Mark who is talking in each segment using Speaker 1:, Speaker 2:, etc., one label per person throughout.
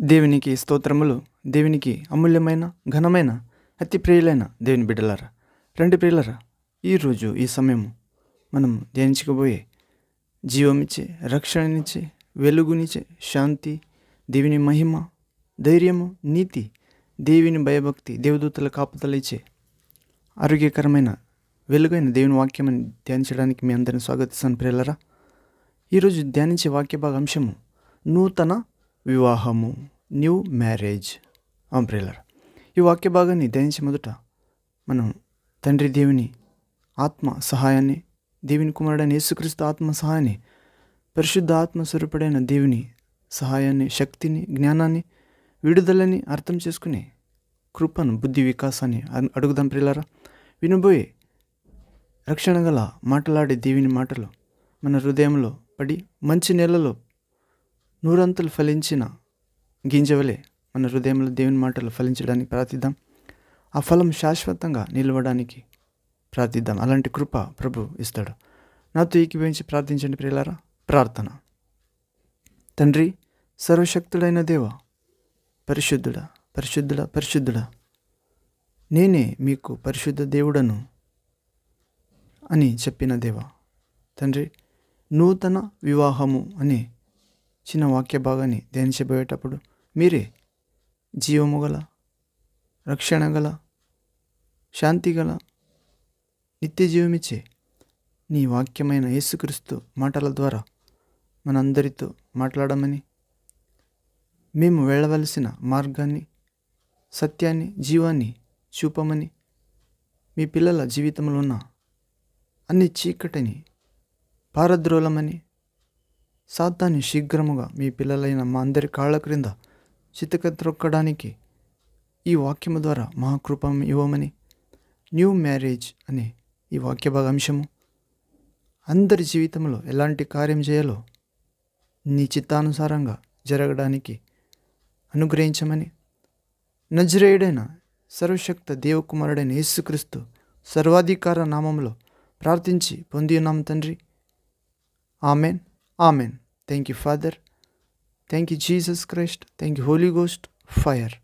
Speaker 1: దేవునికి స్తోత్రములు. దేవునికి అమూల్యమైన, ఘనమైన, అతి ప్రియులైన దేవుని బిడ్డలారా, రండి ప్రియులారా, ఈరోజు ఈ సమయము మనం ధ్యానించకపోయే జీవమిచ్చే, రక్షణనిచ్చే, వెలుగునిచ్చే, శాంతి, దేవుని మహిమ, ధైర్యము, నీతి, దేవుని భయభక్తి, దేవదూతల కాపుదల ఇచ్చే ఆరోగ్యకరమైన వెలుగైన దేవుని వాక్యమని ధ్యానించడానికి మీ అందరిని స్వాగతిస్తాను ప్రియులారా. ఈరోజు ధ్యానించే వాక్య భాగ అంశము నూతన వివాహము, న్యూ మ్యారేజ్. ప్రియులారా, ఈ వాక్య భాగాన్ని ధ్యానించే మొదట మనం తండ్రి దేవుని ఆత్మ సహాయాన్ని, దేవుని కుమారుడైన యేసుక్రీస్తు ఆత్మ సహాయాన్ని, పరిశుద్ధ ఆత్మ స్వరూపుడైన దేవుని సహాయాన్ని, శక్తిని, జ్ఞానాన్ని, విడుదలని అర్థం చేసుకునే కృపను, బుద్ధి వికాసాన్ని అడుగుదాం ప్రియులారా. వినబోయే రక్షణ గల మాట్లాడే దేవుని మాటలు మన హృదయంలో పడి మంచి నేలలో నూరంతులు ఫలించిన గింజవలే మన హృదయంలో దేవుని మాటలు ఫలించడానికి ప్రార్థిద్దాం. ఆ ఫలం శాశ్వతంగా నిలవడానికి ప్రార్థిద్దాం. అలాంటి కృప ప్రభు ఇస్తాడు. నాతో ఏకీభవించి ప్రార్థించండి ప్రియులారా. ప్రార్థన. తండ్రి, సర్వశక్తుడైన దేవ, పరిశుద్ధుడా, పరిశుద్ధుడా, పరిశుద్ధుడా, నేనే మీకు పరిశుద్ధ దేవుడను అని చెప్పిన దేవ తండ్రి, నూతన వివాహము అనే చిన్న వాక్య భాగాన్ని ధ్యానించబోయేటప్పుడు మీరే జీవము గల, రక్షణ గల, శాంతి గల, నిత్య జీవమిచ్చే నీ వాక్యమైన యేసుక్రీస్తు మాటల ద్వారా మనందరితో మాట్లాడమని, మేము వెళ్ళవలసిన మార్గాన్ని, సత్యాన్ని, జీవాన్ని చూపమని, మీ పిల్లల జీవితంలో ఉన్న అన్ని చీకటిని పారద్రోలమని, సాతాన్ని శీఘ్రముగా మీ పిల్లలైన మా అందరి కాళ్ళ క్రింద చితకత్రొక్కడానికి ఈ వాక్యము ద్వారా మహాకృపం ఇవ్వమని, న్యూ మ్యారేజ్ అనే ఈ వాక్య భాగ అంశము అందరి జీవితంలో ఎలాంటి కార్యం చేయాలో నీ చిత్తానుసారంగా జరగడానికి అనుగ్రహించమని, నజరేయుడైన సర్వశక్త దేవకుమారుడైన యేసుక్రీస్తు సర్వాధికార నామంలో ప్రార్థించి పొంది ఉన్నాం తండ్రి. Amen, amen. Thank you father, thank you Jesus Christ, thank you holy ghost, fire,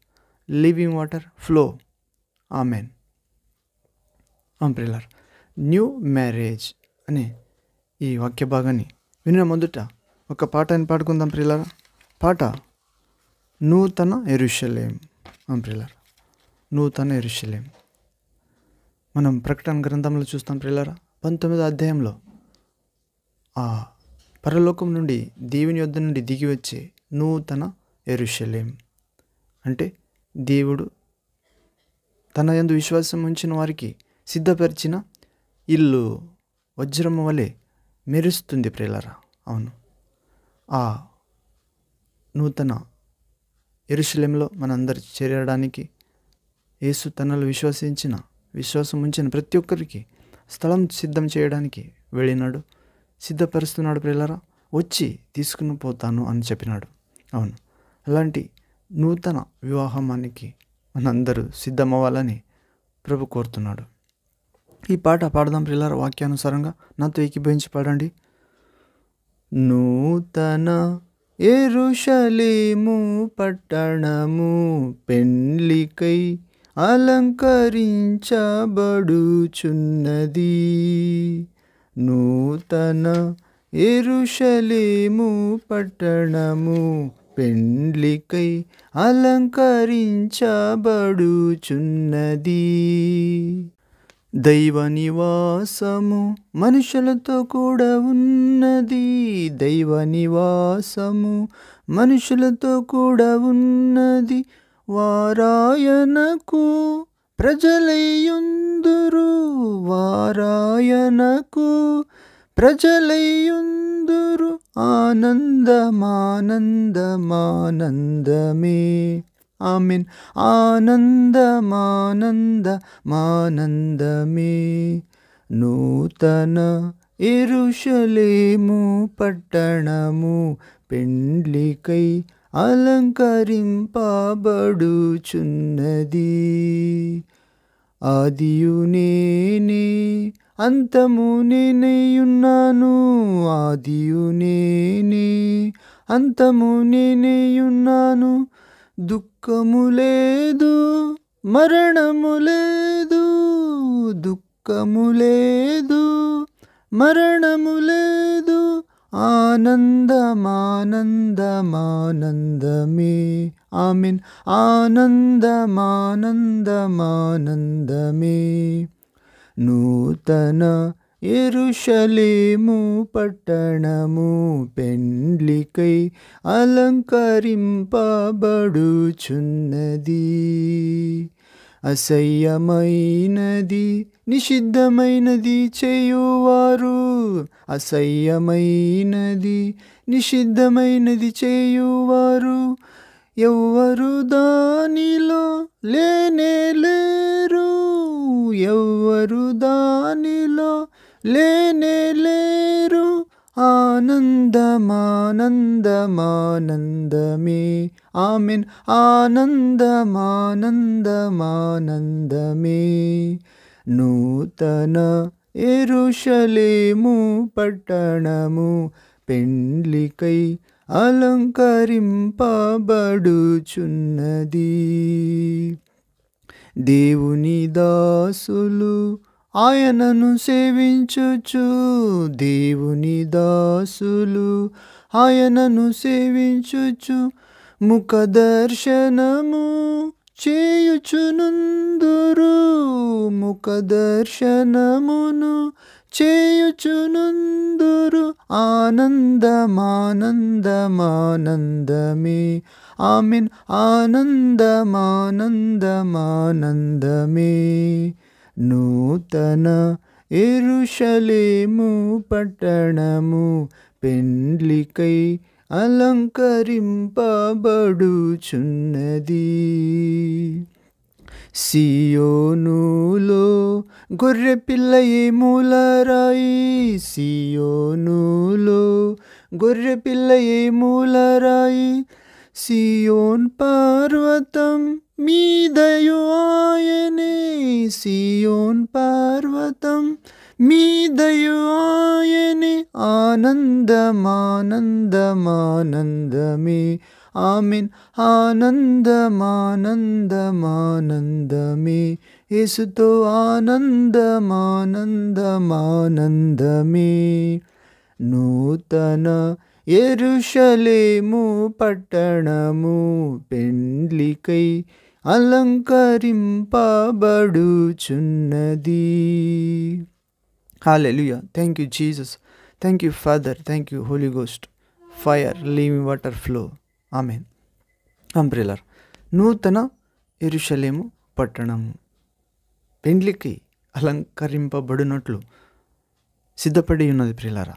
Speaker 1: living water, flow. Amen. ప్రియులారా, న్యూ మ్యారేజ్ అనే ఈ వాక్య భాగాన్ని విన్న మొదట ఒక పాటని పాడుకుందాం ప్రియులారా. పాట నూతన యెరూషలేం. ప్రియులారా, నూతన యెరూషలేం మనం ప్రకటన గ్రంథంలో చూస్తాం ప్రియులారా. 19వ అధ్యాయంలో ఆ పరలోకం నుండి, దేవుని యొద్ద నుండి దిగి వచ్చే నూతన యెరూషలేం అంటే దేవుడు తన యందు విశ్వాసం ఉంచిన వారికి సిద్ధపరిచిన ఇల్లు వజ్రము వలె మెరుస్తుంది ప్రియులారా. అవును, ఆ నూతన యెరూషలేంలో మనందరు చేరడానికి యేసు తనలో విశ్వాసం ఉంచిన ప్రతి ఒక్కరికి స్థలం సిద్ధం చేయడానికి వెళ్ళినాడు, సిద్ధపరుస్తున్నాడు ప్రియులారా. వచ్చి తీసుకుని పోతాను అని చెప్పినాడు. అవును, అలాంటి నూతన వివాహానికి మనందరూ సిద్ధమవ్వాలని ప్రభు కోరుతున్నాడు. ఈ పాట పాడదాం ప్రియులారా వాక్యానుసారంగా. నాతో ఏకీభవించి పాడండి. నూతన యెరూషలేము పట్టణము పెండ్లికై అలంకరించబడుచున్నది. నూతన యెరూషలేము పట్టణము పెండ్లికై అలంకరించబడుచున్నది. దైవ నివాసము మనుషులతో కూడా ఉన్నది. దైవ నివాసము మనుషులతో కూడా ఉన్నది. వారాయనకు ప్రజలయ్యుందురు, వారాయనకు ప్రజలయ్యుందురు. ఆనందమానందమానందమే. ఆమెన్. ఆనందమానందమానందమే. నూతన యెరూషలేము పట్టణము పెండ్లికై అలంకరింపబడుచున్నది. ఆదియు నేనే, అంతము నేనేయున్నాను. ఆదియు నేనే, అంతము నేనేయున్నాను. దుఃఖము లేదు, మరణము లేదు, దుఃఖము లేదు, మరణము లేదు, ఆనందమానందమానందమే. ఆమెన్. ఆనందమానందమానందమే. నూతన యెరూషలేము పట్టణము పెండ్లికై అలంకరింపబడుచున్నది. అసహ్యమైనది నిషిద్ధమైనది చేయువారు, అసహ్యమైనది నిషిద్ధమైనది చేయువారు ఎవ్వరు దానిలో లేనే లేరు, ఎవ్వరు దానిలో లేనే లేరు. ఆనందమానందమానందమే. ఆమెన్. ఆనందమానందమానందమే. నూతన యెరూషలేము పట్టణము పెండ్లికై అలంకరింపబడుచున్నది. దేవుని దాసులు ఆయనను సేవించుచు, దేవుని దాసులు ఆయనను సేవించుచు ముఖదర్శనము చేయుచునుందురు, ముఖదర్శనమును చేయుచునుందురు. ఆనందమానందమానందమే. ఆమెన్. ఆనందమానందమానందమే. నూతన యెరూషలేము పట్టణము పెండ్లికై అలంకరింపబడుచున్నది. సియోనులో గొర్రెపిల్లయే మూలరాయి, సియోనులో గొర్రెపిల్లయే మూలరాయి, సియోన్ పర్వతం మీదయు ఆయనే, సియోన్ పర్వతం మీదయు ఆయనే. ఆనందమానందమానందమే. ఆమెన్. ఆనందమానందమానందమే. యేసుతో ఆనందమానందమానందమే. నూతన యెరూషలేము పట్టణము పెండ్లికై అలంకరింపబడుచున్నది. Hallelujah. Thank you Jesus. Thank you father. Thank you holy ghost. Fire, living water flow. Amen. ప్రియులారా, నూతన యెరూషలేము పట్టణము పెండ్లికి అలంకరింపబడినట్లు సిద్ధపడి ఉన్నది ప్రియులారా.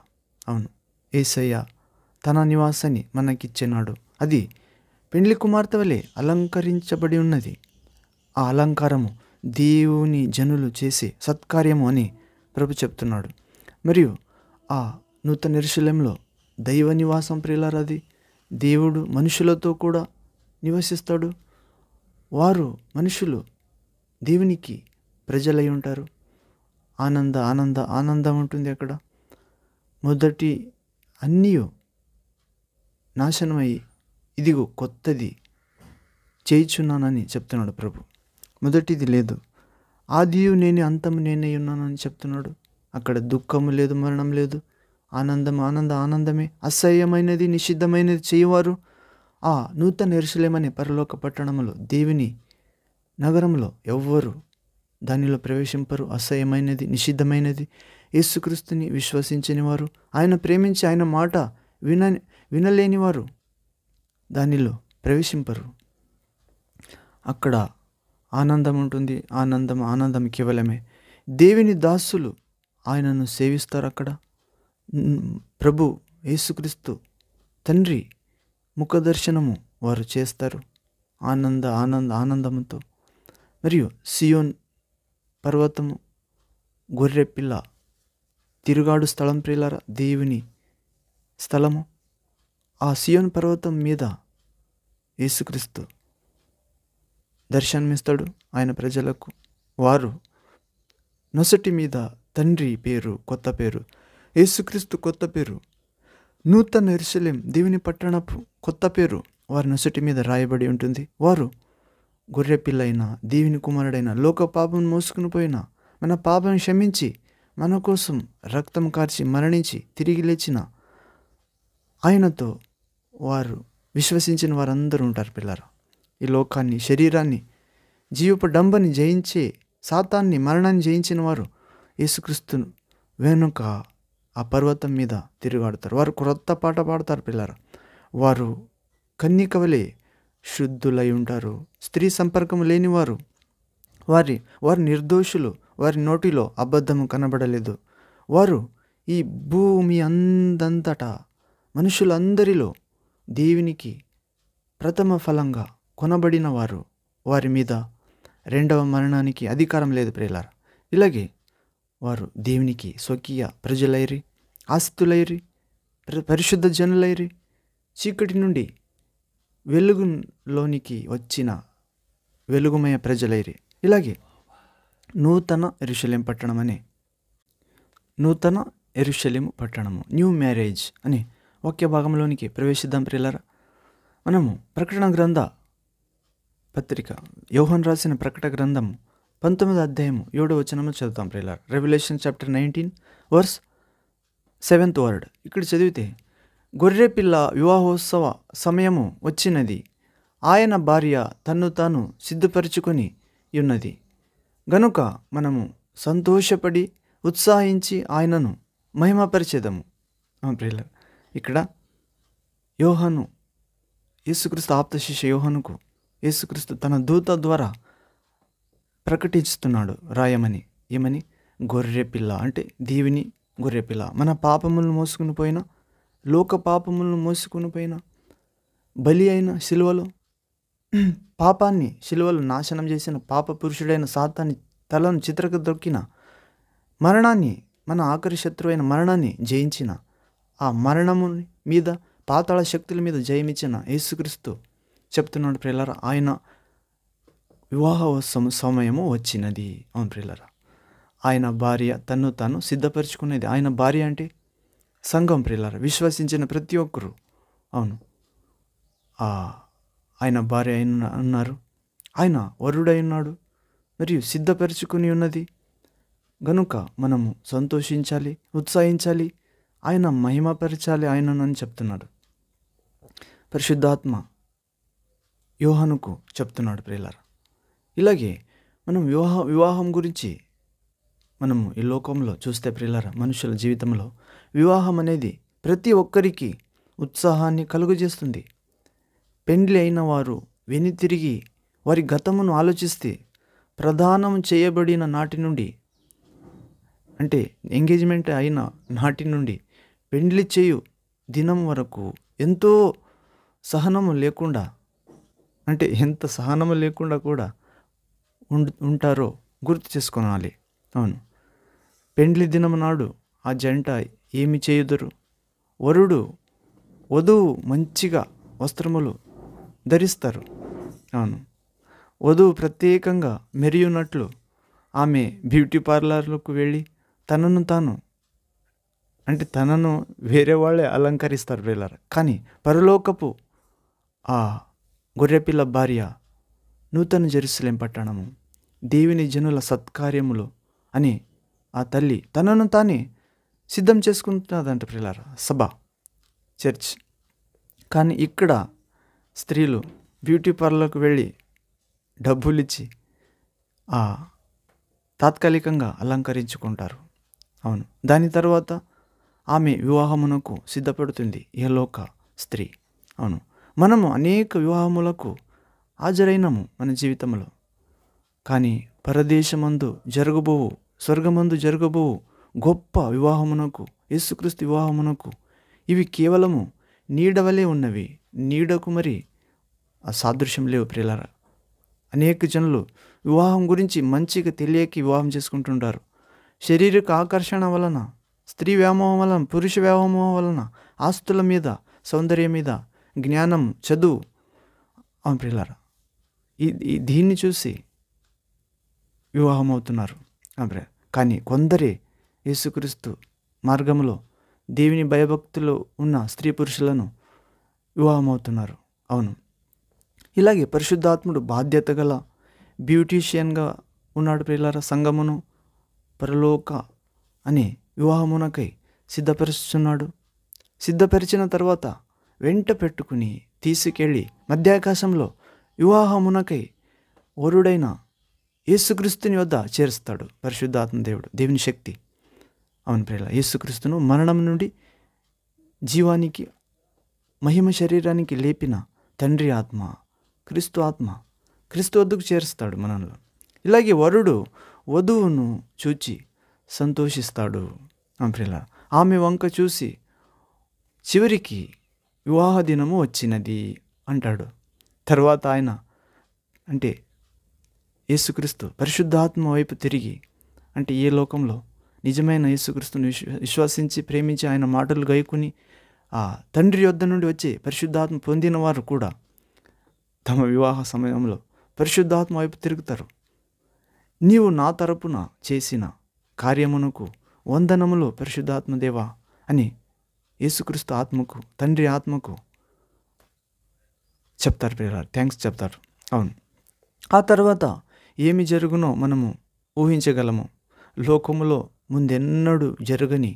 Speaker 1: అవును, యేసయ్య తన నివాసాన్ని మనకిచ్చినాడు. అది పెండ్లి కుమార్తె వలె అలంకరించబడి ఉన్నది. ఆ అలంకారము దేవుని జనులు చేసే సత్కార్యము అని ప్రభు చెప్తున్నాడు. మరియు ఆ నూతన యెరూషలేములో దైవ నివాసం ప్రియులారా. అది దేవుడు మనుషులతో కూడా నివసిస్తాడు. వారు మనుషులు దేవునికి ప్రజలై ఉంటారు. ఆనందం ఉంటుంది అక్కడ. మొదటి అన్నీ నాశనమై ఇదిగో కొత్తది చేయుచున్నానని చెప్తున్నాడు ప్రభు. మొదటిది లేదు, ఆదియు నేనే, అంతము నేనే ఉన్నానని చెప్తున్నాడు. అక్కడ దుఃఖము లేదు, మరణం లేదు. ఆనందమే. అసహ్యమైనది నిషిద్ధమైనది చేయవారు ఆ నూతన యెరూషలేము అనే పరలోక పట్టణములో, దేవుని నగరంలో ఎవ్వరు దానిలో ప్రవేశింపరు. అసహ్యమైనది నిషిద్ధమైనది యేసుక్రీస్తుని విశ్వసించని వారు, ఆయన ప్రేమించి ఆయన మాట వినలేని వారు దానిలో ప్రవేశింపరు. అక్కడ ఆనందం ఉంటుంది. ఆనందం కేవలమే దేవుని దాసులు ఆయనను సేవిస్తారు. అక్కడ ప్రభు యేసుక్రీస్తు తండ్రి ముఖదర్శనము వారు చేస్తారు ఆనందముతో. మరియు సియోన్ పర్వతము గొర్రెపిల్ల తిరుగాడు స్థలం ప్రియులారా, దేవుని స్థలము. ఆ సియోన్ పర్వతం మీద యేసుక్రీస్తు దర్శనమిస్తాడు ఆయన ప్రజలకు. వారు నొసటి మీద తండ్రి పేరు, కొత్త పేరు, యేసుక్రీస్తు కొత్త పేరు, నూతన యెరూషలేము దేవుని పట్టణపు కొత్త పేరు వారి నొసటి మీద రాయబడి ఉంటుంది. వారు గొర్రెపిల్ల అయిన దేవుని కుమారుడైన లోక పాపం మోసుకుని పోయిన మన పాపం క్షమించి మన కోసం రక్తం కార్చి మరణించి తిరిగి లేచిన ఆయనతో వారు విశ్వసించిన వారందరూ ఉంటారు పిల్లరా. ఈ లోకాన్ని, శరీరాన్ని, జీవపు డంబని జయించే సాతాన్ని, మరణాన్ని జయించిన వారు యేసుక్రీస్తును వెనుక ఆ పర్వతం మీద తిరుగాడుతారు. వారు క్రొత్త పాట పాడతారు పిల్లరా. వారు కన్యకవలే శుద్ధులై ఉంటారు. స్త్రీ సంపర్కం లేనివారు, వారు నిర్దోషులు. వారి నోటిలో అబద్ధము కనబడలేదు. వారు ఈ భూమి అందంతటా మనుషులందరిలో దేవునికి ప్రథమ ఫలంగా కొనబడిన వారు. వారి మీద రెండవ మరణానికి అధికారం లేదు ప్రియులారా. ఇలాగే వారు దేవునికి స్వకీయ ప్రజలైరి, ఆస్తులైరి, పరిశుద్ధ జనులైరి, చీకటి నుండి వెలుగులోనికి వచ్చిన వెలుగుమయ ప్రజలైరి. ఇలాగే నూతన యెరూషలేము పట్టణము, న్యూ మ్యారేజ్ అనే వాక్య భాగంలోనికి ప్రవేశిద్దాం ప్రియులారా. మనము ప్రకటన గ్రంథ పత్రిక, యోహాను రాసిన ప్రకటన గ్రంథము 19వ అధ్యాయము 7వ వచనము చదువుతాం ప్రియులారా. Revelation chapter 19 verse 7th word. ఇక్కడ చదివితే, గొర్రెపిల్ల వివాహోత్సవ సమయము వచ్చినది, ఆయన భార్య తన్ను తాను సిద్ధపరచుకొని ఉన్నది గనుక మనము సంతోషపడి ఉత్సాహించి ఆయనను మహిమపరిచెదము. ప్రియులారా, ఇక్కడ యోహాను యేసుక్రీస్తు ఆప్త శిష్య యోహానుకు యేసుక్రీస్తు తన దూత ద్వారా ప్రకటిస్తున్నాడు రాయమని. ఏమని? గొర్రెపిల్ల అంటే దేవుని గొర్రెపిల్ల, మన పాపములను మోసుకుని పోయిన, లోక పాపములను మోసుకుని పోయిన, బలి అయిన శిలువలో పాపాన్ని శిలువలో నాశనం చేసిన పాప పురుషుడైన సాతాన్ని తలను చిత్రక దొక్కిన, మరణాన్ని, మన ఆఖరి శత్రువైన మరణాన్ని జయించిన, ఆ మరణము మీద, పాతాళ శక్తుల మీద జయమిచ్చిన యేసుక్రీస్తు చెప్తున్నాడు ప్రియులారా, ఆయన వివాహోత్సవ సమయము వచ్చినది. అవును ప్రియులారా, ఆయన భార్య తన్ను తాను సిద్ధపరచుకునేది. ఆయన భార్య అంటే సంఘం ప్రియులారా, విశ్వసించిన ప్రతి ఒక్కరు. అవును, ఆయన భార్య అయిన ఉన్నారు, ఆయన వరుడై ఉన్నాడు, మరియు సిద్ధపరచుకుని ఉన్నది గనుక మనము సంతోషించాలి, ఉత్సాహించాలి, ఆయన మహిమపరచాలి ఆయనను అని చెప్తున్నాడు. పరిశుద్ధాత్మ యోహానుకు చెప్తున్నాడు ప్రియులారా. ఇలాగే మనం వివాహం గురించి మనము ఈ లోకంలో చూస్తే ప్రియులారా, మనుషుల జీవితంలో వివాహం అనేది ప్రతి ఒక్కరికి ఉత్సాహాన్ని కలుగజేస్తుంది. పెండ్లి అయిన వారు వెనుతిరిగి వారి గతమును ఆలోచిస్తే, ప్రదానం చేయబడిన నాటి నుండి, అంటే ఎంగేజ్మెంట్ అయిన నాటి నుండి పెండ్లి చేయు దినం వరకు ఎంతో సహనము లేకుండా, అంటే ఎంత సహనము లేకుండా కూడా ఉంటారో గుర్తు చేసుకోవాలి. అవును, పెండ్లి దినం నాడు ఆ జంట ఏమి చేయుదురు? వధువు మంచిగా వస్త్రములు ధరిస్తారు. అవును, వధువు ప్రత్యేకంగా మెరియున్నట్లు ఆమె బ్యూటీ పార్లర్లకు వెళ్ళి తనను వేరే వాళ్ళే అలంకరిస్తారు ప్రియులారా. కానీ పరలోకపు ఆ గొర్రెపిల్ల భార్య, నూతన జెరూసలేము పట్టణము, దేవుని జనుల సత్కార్యములు అని ఆ తల్లి తనను తానే సిద్ధం చేసుకుంటున్నదంట ప్రియులారా, సభ, చర్చ్. కానీ ఇక్కడ స్త్రీలు బ్యూటీ పార్లర్కు వెళ్ళి డబ్బులిచ్చి తాత్కాలికంగా అలంకరించుకుంటారు. అవును, దాని తర్వాత ఆమె వివాహమునకు సిద్ధపడుతుంది ఇహలోక స్త్రీ. అవును, మనము అనేక వివాహములకు హాజరైనము మన జీవితంలో. కానీ పరదేశమందు జరగబోవు, స్వర్గమందు జరగబోవు గొప్ప వివాహమునకు, యేసుక్రీస్తు వివాహమునకు ఇవి కేవలము నీడవలే ఉన్నవి. నీడకు మరి ఆ సాదృశ్యం లేవు ప్రియులారా. అనేక జనులు వివాహం గురించి మంచిగా తెలియక వివాహం చేసుకుంటుంటారు. శారీరక ఆకర్షణ వలన, స్త్రీ వ్యామోహం వలన, పురుష వ్యామోహం వలన, ఆస్తుల మీద, సౌందర్యం మీద, జ్ఞానం, చదువు, అవును ప్రియులారా, దీన్ని చూసి వివాహం అవుతున్నారు. కానీ కొందరే యేసుక్రీస్తు మార్గంలో దేవుని భయభక్తులు ఉన్న స్త్రీ పురుషులను వివాహం అవుతున్నారు. అవును, ఇలాగే పరిశుద్ధాత్ముడు బాధ్యత గల బ్యూటీషియన్గా ఉన్నాడు ప్రియులారా. సంఘమును పరలోక అనే వివాహమునకై సిద్ధపరుస్తున్నాడు. సిద్ధపరిచిన తర్వాత వెంట పెట్టుకుని తీసుకెళ్ళి మధ్యాకాశంలో వివాహమునకై వరుడైన యేసుక్రీస్తుని వద్ద చేరుస్తాడు పరిశుద్ధాత్మ దేవుడు, దేవుని శక్తి. అవును ప్రియులారా, యేసుక్రీస్తును మరణం నుండి జీవానికి, మహిమ శరీరానికి లేపిన తండ్రి ఆత్మ, క్రీస్తు ఆత్మ క్రీస్తు వద్దకు చేరుస్తాడు మనలో. ఇలాగే వరుడు వధువును చూచి సంతోషిస్తాడు. ప్రియులారా, ఆమె వంక చూసి చివరికి వివాహ దినము వచ్చినది అంటాడు. తర్వాత ఆయన అంటే యేసుక్రీస్తు పరిశుద్ధాత్మ వైపు తిరిగి, అంటే ఏ లోకంలో నిజమైన యేసుక్రీస్తుని విశ్వసించి ప్రేమించి ఆయన మాటలు గైకుని ఆ తండ్రి యొద్ద నుండి వచ్చి పరిశుద్ధాత్మ పొందిన వారు కూడా తమ వివాహ సమయంలో పరిశుద్ధాత్మ వైపు తిరుగుతారు. నీవు నా తరపున చేసిన కార్యమునకు వందనములు పరిశుద్ధాత్మ దేవా అని యేసుక్రీస్తు ఆత్మకు, తండ్రి ఆత్మకు చెప్తారు ప్రియులారా, థ్యాంక్స్ చెప్తారు. అవును, ఆ తర్వాత ఏమి జరుగునో మనము ఊహించగలము. లోకములో ముందెన్నడూ జరగని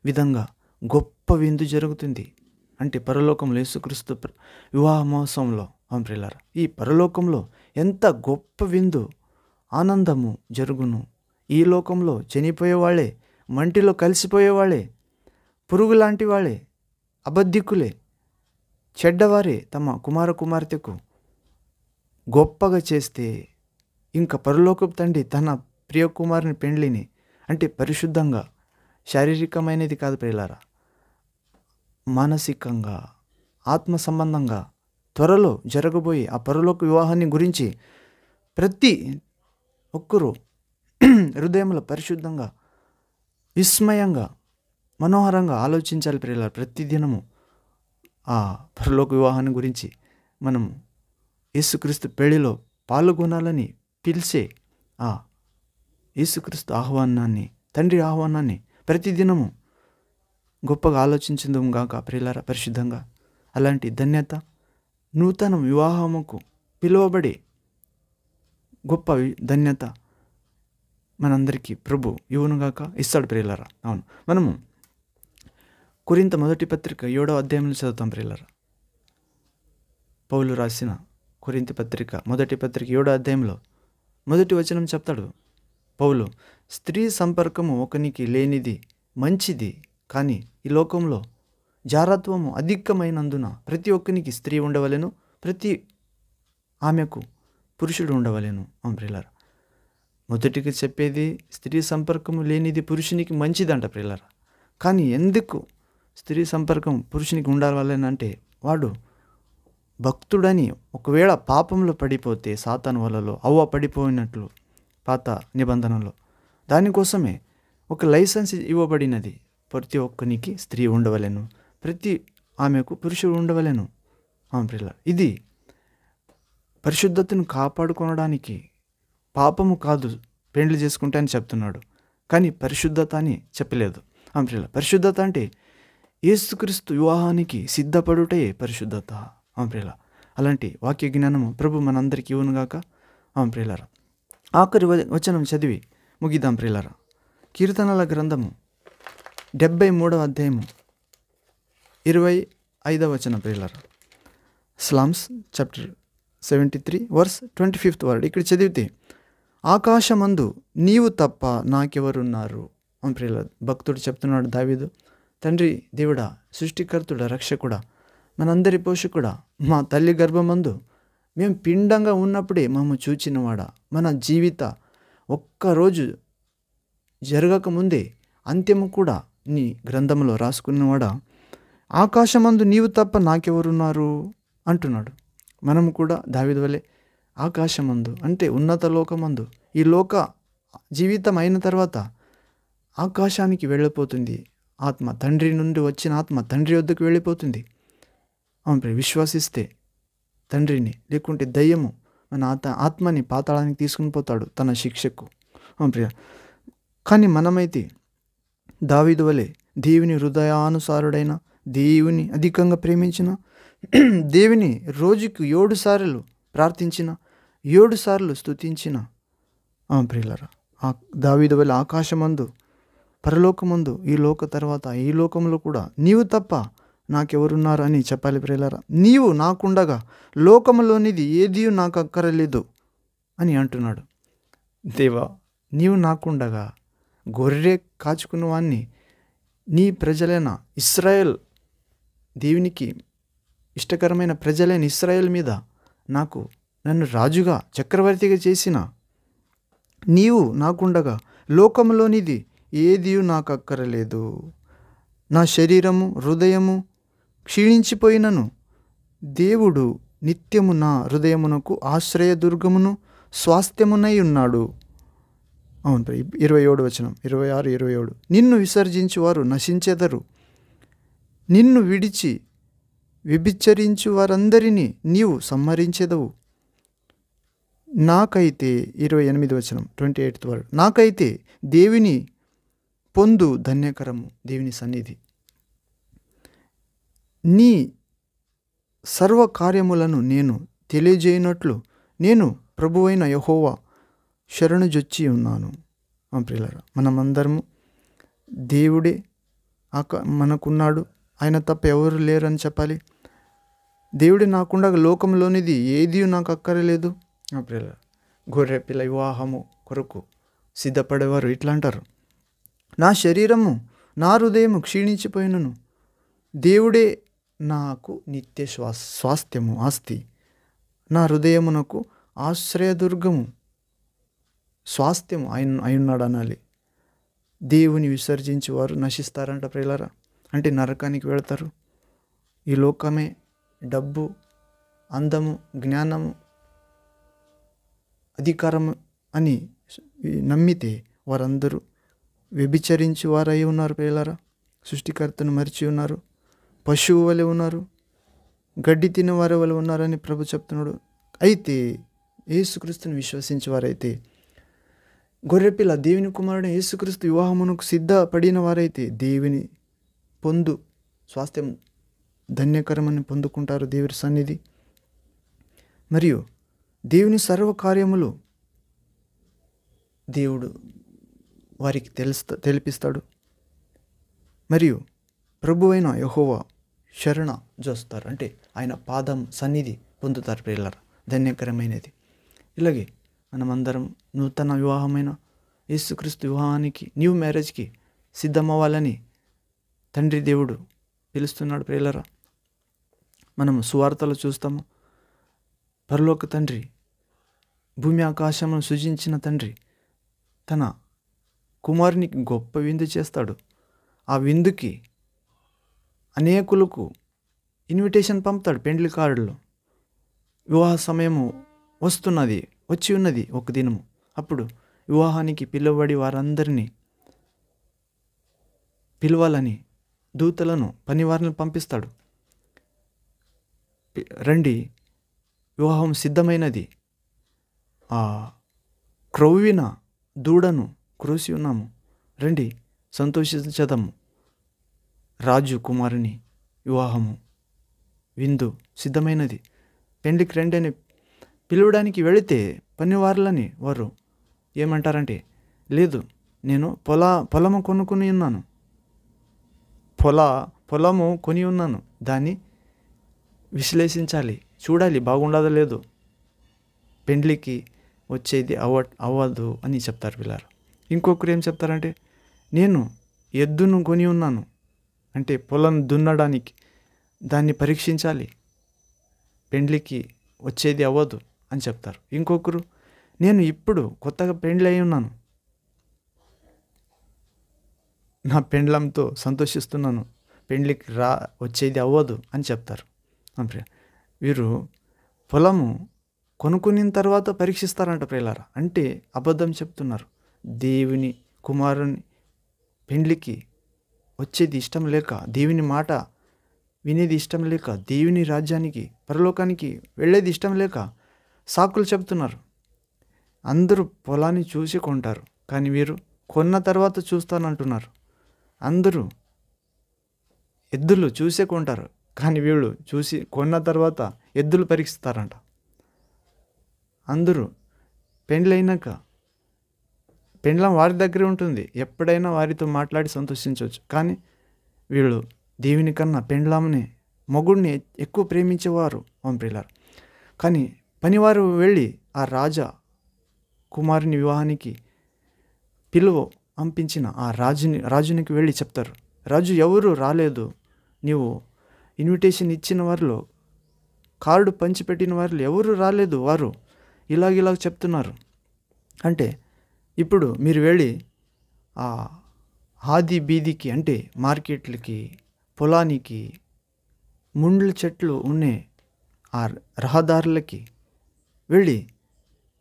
Speaker 1: విధంగా గొప్ప విందు జరుగుతుంది. అంటే పరలోకంలో యేసుక్రీస్తు వివాహ మహోత్సవంలో. అవును ప్రియులారా, ఈ పరలోకంలో ఎంత గొప్ప విందు, ఆనందము జరుగును. ఈ లోకంలో చనిపోయేవాళ్ళే, మంటిలో కలిసిపోయేవాళ్ళే, పురుగు లాంటి వాళ్ళే, అబద్ధికులే, చెడ్డవారే తమ కుమార్తెకు గొప్పగా చేస్తే, ఇంకా పరలోకపు తండ్రి తన ప్రియ కుమారుని పెండ్లిని, అంటే పరిశుద్ధంగా, శారీరకమైనది కాదు ప్రియులారా, మానసికంగా, ఆత్మ సంబంధంగా త్వరలో జరగబోయే ఆ పరలోక వివాహాన్ని గురించి ప్రతి ఒక్కరూ హృదయంలో పరిశుద్ధంగా, విస్మయంగా, మనోహరంగా ఆలోచించాలి ప్రియులారా. ప్రతిదినము ఆ పరలోక వివాహాన్ని గురించి మనం యేసుక్రీస్తు పెళ్లిలో పాల్గొనాలని పిలిచే ఆ యేసుక్రీస్తు ఆహ్వానాన్ని, తండ్రి ఆహ్వానాన్ని ప్రతిదినము గొప్పగా ఆలోచించడం గాక ప్రియులారా పరిశుద్ధంగా. అలాంటి ధన్యత నూతన వివాహముకు పిలువబడే గొప్ప ధన్యత మనందరికీ ప్రభు ఇవ్వనుగాక, ఇస్తాడు ప్రియులారా. అవును, మనము కొరింథీ మొదటి పత్రిక 7వ అధ్యాయంలో చదువుతాం ప్రియులారా. పౌలు రాసిన కొరింథీ పత్రిక మొదటి పత్రిక 7వ అధ్యాయంలో మొదటి వచనం చెప్తాడు పౌలు, స్త్రీ సంపర్కము ఒకనికి లేనిది మంచిది, కానీ ఈ లోకంలో జారత్వము అధికమైనందున ప్రతి ఒక్కనికి స్త్రీ ఉండవలెను, ప్రతి ఆమెకు పురుషుడు ఉండవలెను. ప్రియులారా, మొదటికి చెప్పేది స్త్రీ సంపర్కము లేనిది పురుషునికి మంచిదంట ప్రియులారా. కానీ ఎందుకు స్త్రీ సంపర్కం పురుషునికి ఉండాలంటే, వాడు భక్తుడని ఒకవేళ పాపంలో పడిపోతే సాతాను వలలో అవ్వ పడిపోయినట్లు పాత నిబంధనలో, దానికోసమే ఒక లైసెన్స్ ఇవ్వబడినది. ప్రతి ఒక్కనికి స్త్రీ ఉండవలెను, ప్రతి ఆమెకు పురుషుడు ఉండవలెను. ప్రియులారా, ఇది పరిశుద్ధతను కాపాడుకోవడానికి, పాపము కాదు పెండ్లి చేసుకుంటే అని చెప్తున్నాడు, కానీ పరిశుద్ధత అని చెప్పలేదు. ప్రియులారా, పరిశుద్ధత అంటే యేసుక్రీస్తు వివాహానికి సిద్ధపడుటే పరిశుద్ధత. ప్రియులారా, అలాంటి వాక్య జ్ఞానము ప్రభు మనందరికీ ఇవ్వనుగాక. ప్రియులారా, ఆఖరి వచనం చదివి ముగిద్దాం ప్రియులారా. కీర్తనల గ్రంథము 73వ అధ్యాయము 25వ వచనం ప్రియులారా. Psalms chapter 73 verse 25th word. ఇక్కడ చదివితే, ఆకాశమందు నీవు తప్ప నాకెవరున్నారు. ప్రియులారా, భక్తుడు చెప్తున్నాడు దావీదు, తండ్రి దేవుడా, సృష్టికర్తుడా, రక్షకుడా, మనందరి పోషకుడా, మా తల్లి గర్భమందు మేము పిండంగా ఉన్నప్పుడే మమ్మ చూచినవాడా, మన జీవిత ఒక్కరోజు జరగకముందే అంత్యము కూడా నీ గ్రంథంలో రాసుకున్నవాడా, ఆకాశమందు నీవు తప్ప నాకెవరున్నారు అంటున్నాడు. మనము కూడా దావీదు వలె ఆకాశమందు అంటే ఉన్నత లోకమందు, ఈ లోక జీవితం అయిన తర్వాత ఆకాశానికి వెళ్ళిపోతుంది ఆత్మ, తండ్రి నుండి వచ్చిన ఆత్మ తండ్రి వద్దకు వెళ్ళిపోతుంది. విశ్వసిస్తే తండ్రిని, లేకుంటే దయ్యము మన ఆత్మని పాతాళానికి తీసుకుని పోతాడు తన శిక్షకు. ప్రియ, కానీ మనమైతే దావీదు వలె దేవుని హృదయానుసారుడైన, దేవుని అధికంగా ప్రేమించిన, దేవుని రోజుకు 7 సార్లు ప్రార్థించిన, 7 సార్లు స్తుతించిన ప్రియులారా, దావీదు వలె ఆకాశమందు, పరలోకమందు, ఈ లోక తర్వాత ఈ లోకంలో కూడా నీవు తప్ప నాకెవరున్నారు అని చెప్పాలి ప్రియులారా. నీవు నాకుండగా లోకములోనిది ఏదీ నాకు అక్కరలేదు అని అంటున్నాడు. దేవా, నీవు నాకుండగా గొర్రె కాచుకున్న వాణ్ణి, నీ ప్రజలైన ఇశ్రాయేల్, దేవునికి ఇష్టకరమైన ప్రజలైన ఇశ్రాయేల్ మీద నన్ను రాజుగా, చక్రవర్తిగా చేసిన నీవు నాకుండగా లోకంలోనిది ఏదీ నాకు అక్కరలేదు. నా శరీరము, హృదయము క్షీణించిపోయినను దేవుడు నిత్యము నా హృదయమునకు ఆశ్రయదుర్గమును స్వాస్థ్యమునై ఉన్నాడు. అవును, 27 వచనం, 26, 27. నిన్ను విసర్జించువారు నశించెదరు, నిన్ను విడిచి వ్యభిచరించు వారందరినీ నీవు సంహరించెదవు. నాకైతే 28 వచనం, 28th word, నాకైతే దేవుని పొందు ధన్యకరము, దేవుని సన్నిధి. నీ సర్వ కార్యములను నేను తెలియజేయనట్లు నేను ప్రభువైన యెహోవా శరణుజొచ్చి ఉన్నాను. ప్రియులారా, మనమందరము దేవుడే మనకున్నాడు, ఆయన తప్ప ఎవరు లేరు అని చెప్పాలి. దేవుడే నాకుండా లోకంలోనిది ఏదీ నాకు అక్కరలేదు. ప్రియులారా, గొర్రె పిల్ల వివాహము కొరకు సిద్ధపడేవారు ఇట్లా అంటారు, నా శరీరము, నా హృదయము క్షీణించిపోయినను దేవుడే నాకు నిత్య స్వాస్థ్యము, ఆస్తి. నా హృదయమునకు ఆశ్రయదుర్గము, స్వాస్థ్యము అయినాడు అనాలి. దేవుని విసర్జించి వారు నశిస్తారంట ప్రియులారా, అంటే నరకానికి వెళతారు. ఈ లోకమే డబ్బు, అందము, జ్ఞానము, అధికారము అని నమ్మితే వారందరూ వ్యభిచరించి వారై ఉన్నారు ప్రియులారా. సృష్టికర్తను మరిచి ఉన్నారు, పశువు వలె ఉన్నారు, గడ్డి తినే వారి వలె ఉన్నారని ప్రభు చెప్తున్నాడు. అయితే యేసుక్రీస్తుని విశ్వసించే వారైతే, గొర్రెపిల్ల దేవుని కుమారుడు యేసుక్రీస్తు వివాహమునకు సిద్ధపడిన వారైతే దేవుని పొందు స్వాస్థ్యం, ధన్యకరమని పొందుకుంటారు దేవుని సన్నిధి. మరియు దేవుని సర్వకార్యములు దేవుడు వారికి తెలిపిస్తాడు. మరియు ప్రభువైన యెహోవా శరణ జోస్తారు, అంటే ఆయన పాదం సన్నిధి పొందుతారు ప్రియులారా, ధన్యకరమైనది. ఇలాగే మనమందరం నూతన వివాహమైన యేసుక్రీస్తు వివాహానికి, న్యూ మ్యారేజ్కి సిద్ధమవ్వాలని తండ్రి దేవుడు పిలుస్తున్నాడు ప్రియులారా. మనం సువార్తలు చూస్తాము, పరలోక తండ్రి, భూమి ఆకాశమును సృజించిన తండ్రి తన కుమారునికి గొప్ప విందు చేస్తాడు. ఆ విందుకి అనేకులకు ఇన్విటేషన్ పంపుతాడు పెండ్లి కార్డులో. వివాహ సమయము వచ్చి ఉన్నది ఒక దినము. అప్పుడు వివాహానికి పిలువబడి వారందరినీ పిలవాలని దూతలను, పనివారిని పంపిస్తాడు. రండి, వివాహం సిద్ధమైనది, ఆ క్రొవ్విన దూడను క్రోసి ఉన్నాము, రండి సంతోషించదము. రాజు కుమారుని వివాహము విందు సిద్ధమైనది, పెండ్లికి రండి అని పిలవడానికి వెళితే పనివారులని వారు ఏమంటారంటే, లేదు, నేను పొలము కొనుక్కుని ఉన్నాను, పొలము కొని ఉన్నాను, దాన్ని విశ్లేషించాలి, చూడాలి బాగుండదో లేదు, పెండ్లికి వచ్చేది అవ్వదు అని చెప్తారు పిల్లలు. ఇంకొకరు ఏం చెప్తారంటే, నేను ఎద్దును కొని ఉన్నాను, అంటే పొలం దున్నడానికి, దాన్ని పరీక్షించాలి, పెండ్లికి వచ్చేది అవ్వదు అని చెప్తారు. ఇంకొకరు, నేను ఇప్పుడు కొత్తగా పెండ్లి అయి ఉన్నాను, నా పెండ్లంతో సంతోషిస్తున్నాను, పెండ్లికి వచ్చేది అవ్వదు అని చెప్తారు. వీరు పొలము కొనుక్కున్న తర్వాత పరీక్షిస్తారంట ప్రియులారా, అంటే అబద్ధం చెప్తున్నారు. దేవుని కుమారుని పెండ్లికి వచ్చేది ఇష్టం లేక, దేవుని మాట వినేది ఇష్టం లేక, దేవుని రాజ్యానికి, పరలోకానికి వెళ్ళేది ఇష్టం లేక సాకులు చెప్తున్నారు. అందరూ పొలాన్ని చూసి కొంటారు, కానీ వీరు కొన్న తర్వాత చూస్తానంటున్నారు. అందరూ ఎద్దులు చూసే కొంటారు, కానీ వీళ్ళు చూసి కొన్న తర్వాత ఎద్దులు పరీక్షిస్తారంట. అందరూ పెండ్లైనాక పెండ్లం వారి దగ్గరే ఉంటుంది, ఎప్పుడైనా వారితో మాట్లాడి సంతోషించవచ్చు. కానీ వీళ్ళు దేవుని కన్నా పెండ్లాంని మొగుడిని ఎక్కువ ప్రేమించేవారు ప్రియులారా. కానీ పనివారు వెళ్ళి ఆ కుమారుని వివాహానికి పంపించిన ఆ రాజునికి వెళ్ళి చెప్తారు, రాజు ఎవరు రాలేదు, నీవు ఇన్విటేషన్ ఇచ్చిన వారిలో కార్డు పంచిపెట్టిన వారిలో ఎవరు రాలేదు, వారు ఇలాగ చెప్తున్నారు. అంటే ఇప్పుడు మీరు వెళ్ళి ఆ ఆది బీదికి అంటే మార్కెట్లకి, పొలానికి, ముండ్ల చెట్లు ఉండే ఆ రహదారులకి వెళ్ళి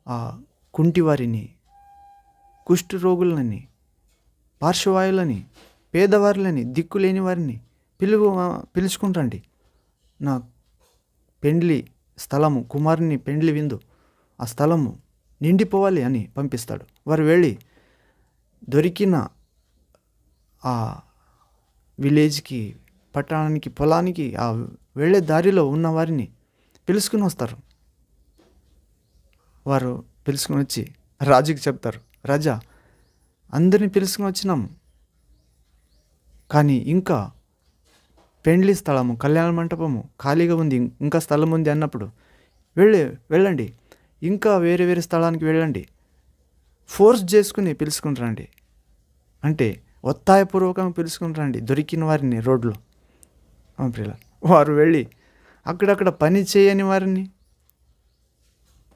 Speaker 1: ఆ కుంటివారిని, కుష్ఠరోగులని, పార్శ్వవాయులని, పేదవారులని, దిక్కులేని వారిని పిలుచుకుంటండి. నా పెండ్లి స్థలము, కుమారుని పెండ్లి విందు, ఆ స్థలము నిండిపోవాలి అని పంపిస్తాడు. వారు వెళ్ళి దొరికిన ఆ విలేజ్కి, పట్టణానికి, పొలానికి ఆ వెళ్ళే దారిలో ఉన్న వారిని పిలుచుకుని వస్తారు. వారు పిలుచుకుని వచ్చి రాజుకి చెప్తారు, రాజా అందరిని పిలుచుకుని వచ్చినాం, కానీ ఇంకా పెండ్లి స్థలము, కళ్యాణ మంటపము ఖాళీగా ఉంది, ఇంకా స్థలం ఉంది అన్నప్పుడు వెళ్ళండి, ఇంకా వేరే వేరే స్థలానికి వెళ్ళండి, ఫోర్స్ చేసుకుని పిలుచుకుని రండి, అంటే ఒత్తాయపూర్వకంగా పిలుచుకుని రండి దొరికిన వారిని రోడ్లో. ప్రియుల వారు వెళ్ళి అక్కడక్కడ పని చేయని వారిని,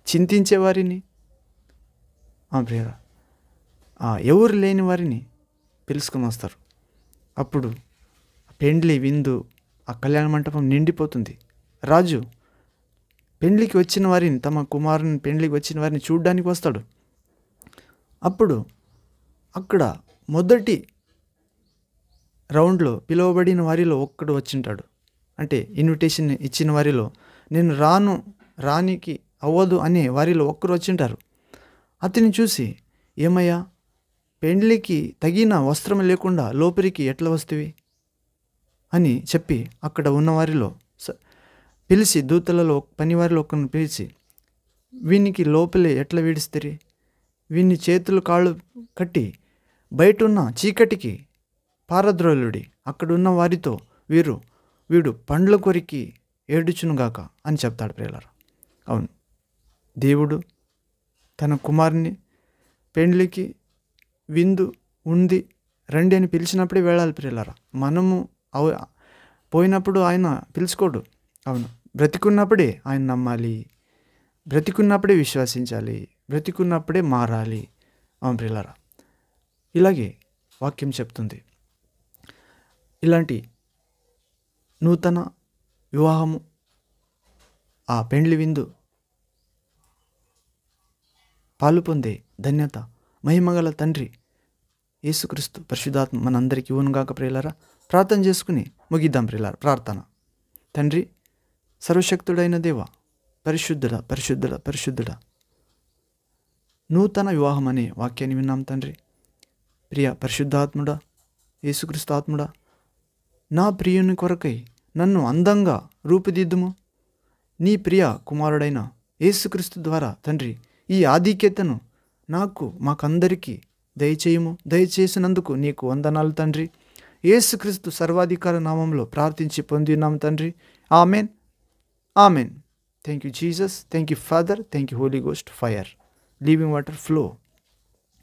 Speaker 1: చింతించే వారిని, ప్రియుల ఎవరు లేని వారిని పిలుచుకొని వస్తారు. అప్పుడు పెండ్లి విందు, ఆ కళ్యాణ మంటపం నిండిపోతుంది. రాజు పెండ్లికి వచ్చిన వారిని, తమ కుమారుని పెండ్లికి వచ్చిన వారిని చూడ్డానికి వస్తాడు. అప్పుడు అక్కడ మొదటి రౌండ్లో పిలువబడిన వారిలో ఒక్కడు వచ్చింటాడు. అంటే ఇన్విటేషన్ ఇచ్చిన వారిలో నేను రానికి అవ్వదు అనే వారిలో ఒక్కరు వచ్చింటారు. అతన్ని చూసి, ఏమయ్యా పెండ్లికి తగిన వస్త్రం లేకుండా లోపలికి ఎట్లా వస్తేవి అని చెప్పి అక్కడ ఉన్నవారిలో పిలిచి, దూతలలో పనివారిలో ఒకరిని పిలిచి, వీనికి లోపలే ఎట్లా విడిస్తారు, వీని చేతులు కాళ్ళు కట్టి బయట ఉన్న చీకటికి పారద్రోలుడి, అక్కడున్న వారితో వీడు పండ్ల కొరికి ఏడుచునుగాక అని చెప్తాడు ప్రియులారా. అవును, దేవుడు తన కుమారుని పెండ్లికి విందు ఉంది రండి అని పిలిచినప్పుడే వెళ్ళాలి ప్రియులారా. మనము పోయినప్పుడు ఆయన పిలుచుకోడు. అవును, బ్రతికున్నప్పుడే ఆయన నమ్మాలి, బ్రతికున్నప్పుడే విశ్వసించాలి, బ్రతికున్నప్పుడే మారాలి. అవును ప్రియులారా, ఇలాగే వాక్యం చెప్తుంది. ఇలాంటి నూతన వివాహము, ఆ పెండ్లి విందు పాలు పొందే ధన్యత మహిమగల తండ్రి యేసుక్రీస్తు పరిశుద్ధాత్మ మనందరికీ ఇవ్వనుగాక ప్రియులారా. ప్రార్థన చేసుకుని ముగిద్దాం ప్రియులారా. ప్రార్థన. తండ్రి, సర్వశక్తుడైన దేవ, పరిశుద్ధుడా పరిశుద్ధుడా పరిశుద్ధుడా, నూతన వివాహం అనే వాక్యాన్ని విన్నాం తండ్రి. ప్రియ పరిశుద్ధాత్ముడా, యేసుక్రీస్తు ఆత్ముడా, నా ప్రియుని కొరకై నన్ను అందంగా రూపుదిద్దుము. నీ ప్రియ కుమారుడైన యేసుక్రీస్తు ద్వారా తండ్రి ఈ ఆధిక్యతను మాకందరికీ దయచేయము. దయచేసినందుకు నీకు వందనాలు తండ్రి. యేసుక్రీస్తు సర్వాధికార నామంలో ప్రార్థించి పొందినాం తండ్రి. Amen, amen. Thank you Jesus, thank you father, thank you holy ghost, fire, living water flow.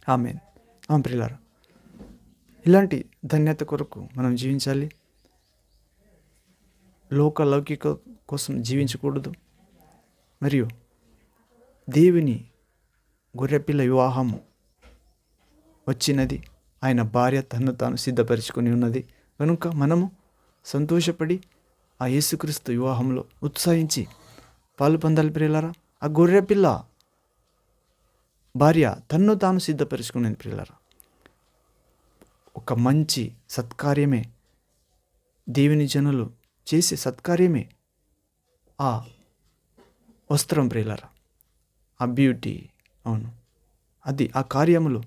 Speaker 1: Amen. ప్రియులారా, ఇలాంటి ధన్యత కొరకు మనం జీవించాలి. లౌకిక కోసం జీవించకూడదు. మరియు దేవుని గొర్రెపిల్ల వివాహము వచ్చినది, ఆయన భార్య తన్ను తాను సిద్ధపరచుకొని ఉన్నది కనుక మనము సంతోషపడి ఆ యేసుక్రీస్తు వివాహంలో ఉత్సాహించి పాలు పొందాలి ప్రియులారా. ఆ గొర్రెపిల్ల భార్య తన్ను తాను సిద్ధపరచుకునేది ప్రియులారా. ఒక మంచి సత్కార్యమే, దేవుని జనులు చేసే సత్కార్యమే ఆ వస్త్రం ప్రియులారా, ఆ బ్యూటీ. అవును, అది ఆ కార్యములు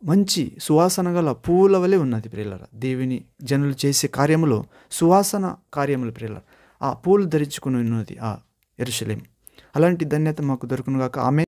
Speaker 1: మంచి సువాసన గల పువ్వుల వలె ఉన్నది ప్రియులారా. దేవుని జనులు చేసే కార్యములో సువాసన కార్యములు ప్రియులారా. ఆ పూలు ధరించుకుని ఉన్నది ఆ యెరూషలేము. అలాంటి ధన్యత మాకు దొరుకును గాక. ఆమె